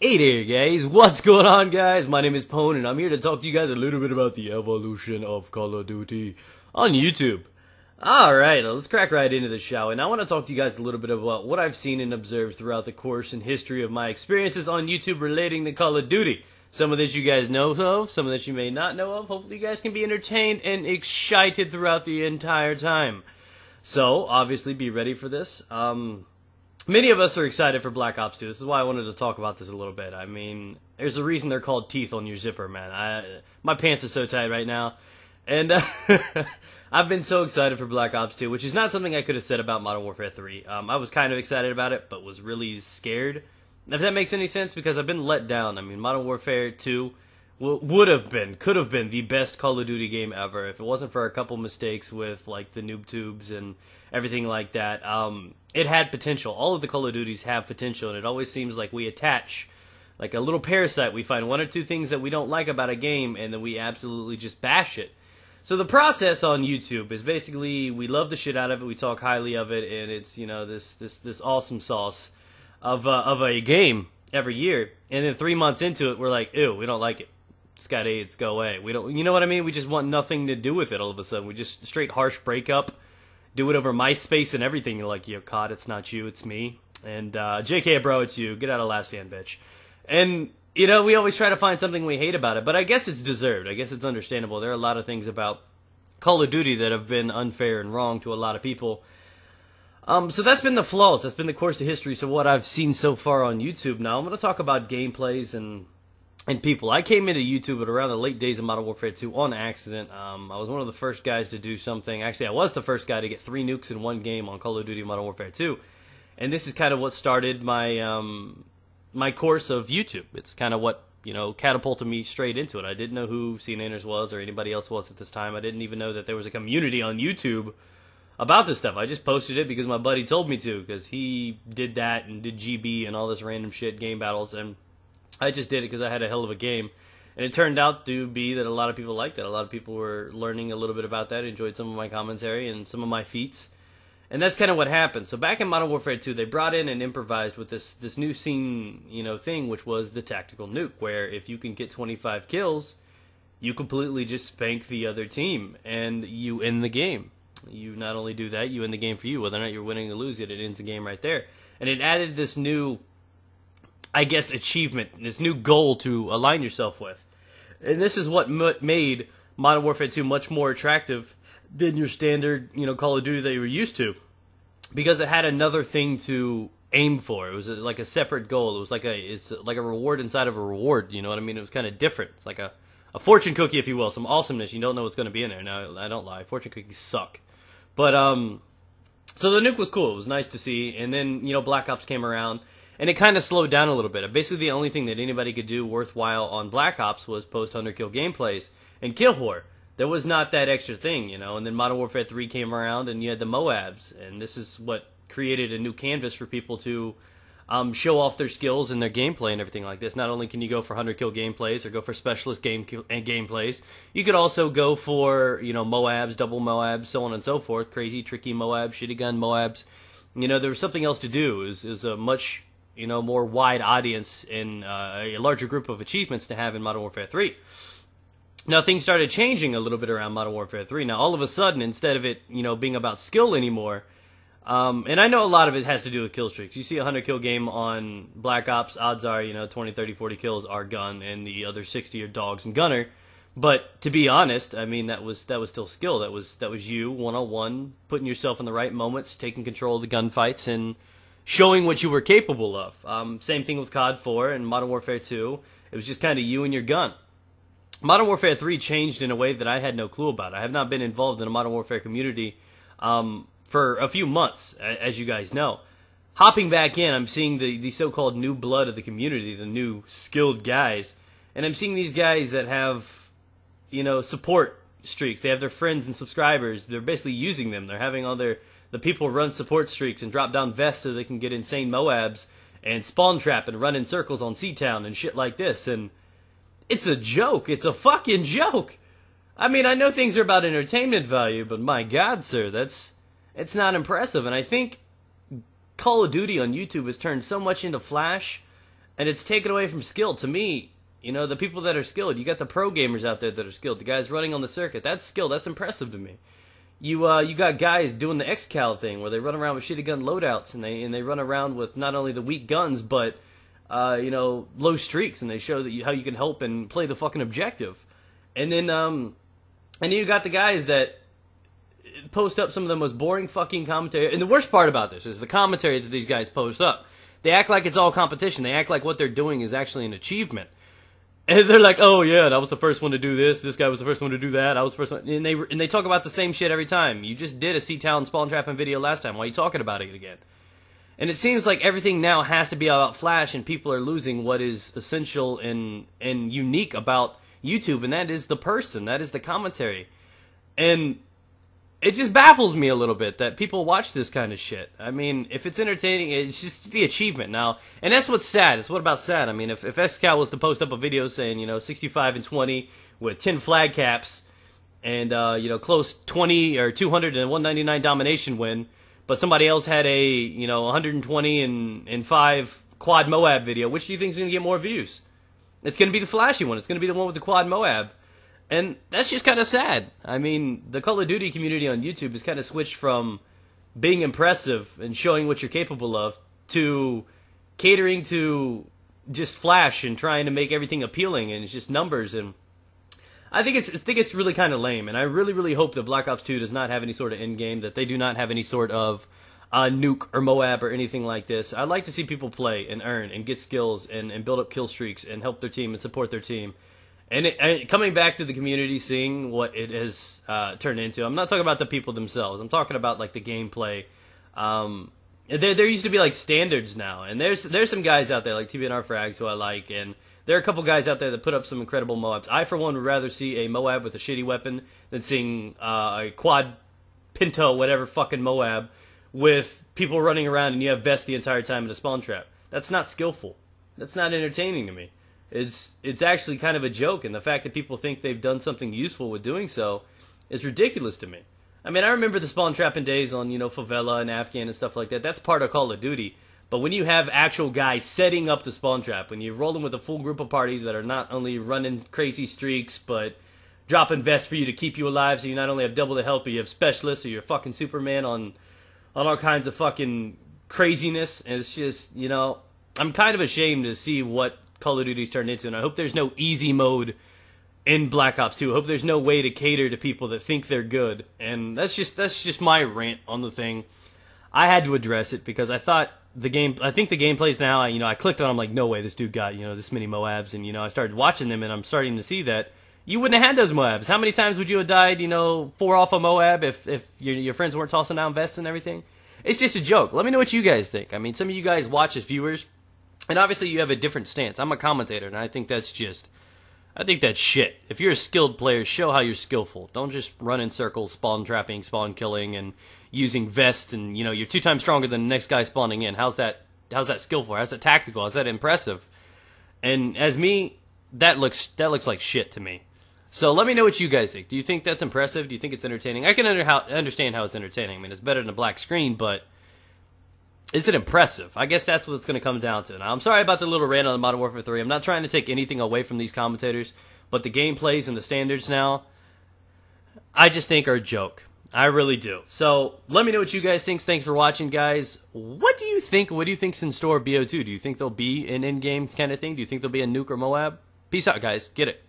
Hey there guys, what's going on guys? My name is Pone and I'm here to talk to you guys a little bit about the evolution of Call of Duty on YouTube. Alright, let's crack right into the show, and I want to talk to you guys a little bit about what I've seen and observed throughout the course and history of my experiences on YouTube relating to Call of Duty. Some of this you guys know of, some of this you may not know of. Hopefully you guys can be entertained and excited throughout the entire time. So, obviously be ready for this. Many of us are excited for Black Ops 2. This is why I wanted to talk about this a little bit. I mean, there's a reason they're called teeth on your zipper, man. My pants are so tight right now. And I've been so excited for Black Ops 2, which is not something I could have said about Modern Warfare 3. I was kind of excited about it, but was really scared. If that makes any sense, because I've been let down. I mean, Modern Warfare 2 could have been the best Call of Duty game ever if it wasn't for a couple mistakes with like the noob tubes and everything like that. It had potential. All of the Call of Duties have potential, and it always seems like we attach like a little parasite. We find one or two things that we don't like about a game, and then we absolutely just bash it. So the process on YouTube is basically we love the shit out of it, we talk highly of it, and it's, you know, this awesome sauce of a game every year, and then 3 months into it, we're like, ew, we don't like it. It's got AIDS, go away. We don't, you know what I mean? We just want nothing to do with it all of a sudden. We just straight harsh breakup. Do it over MySpace and everything. You're like, yo, CoD, it's not you, it's me. And JK, bro, it's you. Get out of last stand, bitch. And, you know, we always try to find something we hate about it, but I guess it's deserved. I guess it's understandable. There are a lot of things about Call of Duty that have been unfair and wrong to a lot of people. So that's been the flaws. That's been the course of history. So what I've seen so far on YouTube. Now I'm going to talk about gameplays and people. I came into YouTube at around the late days of Modern Warfare 2 on accident. I was one of the first guys to do something. Actually, I was the first guy to get 3 nukes in one game on Call of Duty Modern Warfare 2. And this is kind of what started my my course of YouTube. It's kind of what, you know, catapulted me straight into it. I didn't know who CNNers was or anybody else was at this time. I didn't even know that there was a community on YouTube about this stuff. I just posted it because my buddy told me to, because he did that and did GB and all this random shit, game battles, and I just did it because I had a hell of a game. And it turned out to be that a lot of people liked it. A lot of people were learning a little bit about that, enjoyed some of my commentary and some of my feats. And that's kind of what happened. So back in Modern Warfare 2, they brought in and improvised with this new scene, you know, thing, which was the tactical nuke, where if you can get 25 kills, you completely just spank the other team, and you end the game. You not only do that, you end the game for you. Whether or not you're winning or losing, it ends the game right there. And it added this new, I guess, achievement, this new goal to align yourself with. And this is what made Modern Warfare 2 much more attractive than your standard, you know, Call of Duty that you were used to, because it had another thing to aim for. It was like a separate goal. It was like it's like a reward inside of a reward. You know what I mean? It was kind of different. It's like a fortune cookie, if you will, some awesomeness. You don't know what's going to be in there. Now, I don't lie. Fortune cookies suck. But so the nuke was cool. It was nice to see. And then, you know, Black Ops came around, and it kind of slowed down a little bit. Basically, the only thing that anybody could do worthwhile on Black Ops was post 100 kill gameplays and kill whore. There was not that extra thing, you know. And then Modern Warfare 3 came around, and you had the MOABs, and this is what created a new canvas for people to show off their skills and their gameplay and everything like this. Not only can you go for 100 kill gameplays or go for specialist gameplays, you could also go for, you know, MOABs, double MOABs, so on and so forth. Crazy, tricky MOABs, shitty gun MOABs. You know, there was something else to do. It was a much, you know, more wide audience and a larger group of achievements to have in Modern Warfare 3. Now, things started changing a little bit around Modern Warfare 3. Now, all of a sudden, instead of it, you know, being about skill anymore, and I know a lot of it has to do with kill streaks. You see a 100 kill game on Black Ops, odds are, you know, 20, 30, 40 kills are gun, and the other 60 are dogs and gunner. But to be honest, I mean, that was still skill. That was you, one-on-one, putting yourself in the right moments, taking control of the gunfights, and showing what you were capable of. Same thing with COD 4 and Modern Warfare 2. It was just kind of you and your gun. Modern Warfare 3 changed in a way that I had no clue about. I have not been involved in a Modern Warfare community for a few months, as you guys know. Hopping back in, I'm seeing the so-called new blood of the community, the new skilled guys. And I'm seeing these guys that have, you know, support streaks. They have their friends and subscribers. They're basically using them. They're having all the people run support streaks and drop down vests so they can get insane MOABs and spawn trap and run in circles on C-Town and shit like this. And it's a joke. It's a fucking joke. I mean, I know things are about entertainment value, but my God, sir, it's not impressive. And I think Call of Duty on YouTube has turned so much into Flash and it's taken away from skill. To me, you know, the people that are skilled, you got the pro gamers out there that are skilled, the guys running on the circuit. That's skill. That's impressive to me. You got guys doing the XCal thing where they run around with shitty gun loadouts, and they run around with not only the weak guns but you know, low streaks, and they show that how you can help and play the fucking objective. And then you got the guys that post up some of the most boring fucking commentary. And the worst part about this is the commentary that these guys post up. They act like it's all competition. They act like what they're doing is actually an achievement. And they're like, oh yeah, I was the first one to do this. This guy was the first one to do that. I was the first one. And they talk about the same shit every time. You just did a C-Town spawn trapping video last time. Why are you talking about it again? And it seems like everything now has to be about Flash, and people are losing what is essential and unique about YouTube, and that is the person. That is the commentary. And it just baffles me a little bit that people watch this kind of shit. I mean, if it's entertaining, it's just the achievement now. And that's what's sad. It's what about sad? I mean, if XCal was to post up a video saying, you know, 65 and 20 with 10 flag caps and, you know, close 20 or 200 and 199 domination win, but somebody else had a, you know, 120 and 5 quad Moab video, which do you think is going to get more views? It's going to be the flashy one. It's going to be the one with the quad Moab. And that's just kind of sad. I mean, the Call of Duty community on YouTube has kind of switched from being impressive and showing what you're capable of to catering to just flash and trying to make everything appealing, and it's just numbers. And I think it's really kind of lame. And I really hope that Black Ops 2 does not have any sort of end game, that they do not have any sort of nuke or Moab or anything like this. I'd like to see people play and earn and get skills and build up kill streaks and help their team and support their team. And coming back to the community, seeing what it has turned into. I'm not talking about the people themselves. I'm talking about like the gameplay. There used to be like standards now, and there's some guys out there like TBNR Frags who I like, and there are a couple guys out there that put up some incredible Moabs. I for one would rather see a Moab with a shitty weapon than seeing a quad Pinto whatever fucking Moab with people running around and you have vests the entire time in a spawn trap. That's not skillful. That's not entertaining to me. It's actually kind of a joke, and the fact that people think they've done something useful with doing so is ridiculous to me. I mean, I remember the spawn trapping days on, you know, Favela and Afghan and stuff like that. That's part of Call of Duty. But when you have actual guys setting up the spawn trap, when you're rolling with a full group of parties that are not only running crazy streaks, but dropping vests for you to keep you alive, so you not only have double the health, but you have specialists, or you're fucking Superman on all kinds of fucking craziness. And it's just, you know, I'm kind of ashamed to see what Call of Duty's turned into, and I hope there's no easy mode in Black Ops 2. I hope there's no way to cater to people that think they're good. And that's just my rant on the thing. I had to address it because I think the gameplay's now, you know, I clicked on, I'm like, no way, this dude got, you know, this many Moabs, and, you know, I started watching them, and I'm starting to see that you wouldn't have had those Moabs. How many times would you have died, you know, 4 off a Moab if your friends weren't tossing down vests and everything? It's just a joke. Let me know what you guys think. I mean, some of you guys watch as viewers, and obviously you have a different stance. I'm a commentator, and I think that's shit. If you're a skilled player, show how you're skillful. Don't just run in circles, spawn trapping, spawn killing, and using vests, and, you know, you're 2 times stronger than the next guy spawning in. How's that skillful? How's that tactical? How's that impressive? And as me, that looks like shit to me. So let me know what you guys think. Do you think that's impressive? Do you think it's entertaining? I can understand how it's entertaining. I mean, it's better than a black screen, but is it impressive? I guess that's what it's going to come down to. Now, I'm sorry about the little rant on Modern Warfare 3. I'm not trying to take anything away from these commentators, but the gameplays and the standards now, I just think are a joke. I really do. So, let me know what you guys think. Thanks for watching, guys. What do you think? What do you think's in store BO2? Do you think there'll be an in-game kind of thing? Do you think there'll be a nuke or Moab? Peace out, guys. Get it.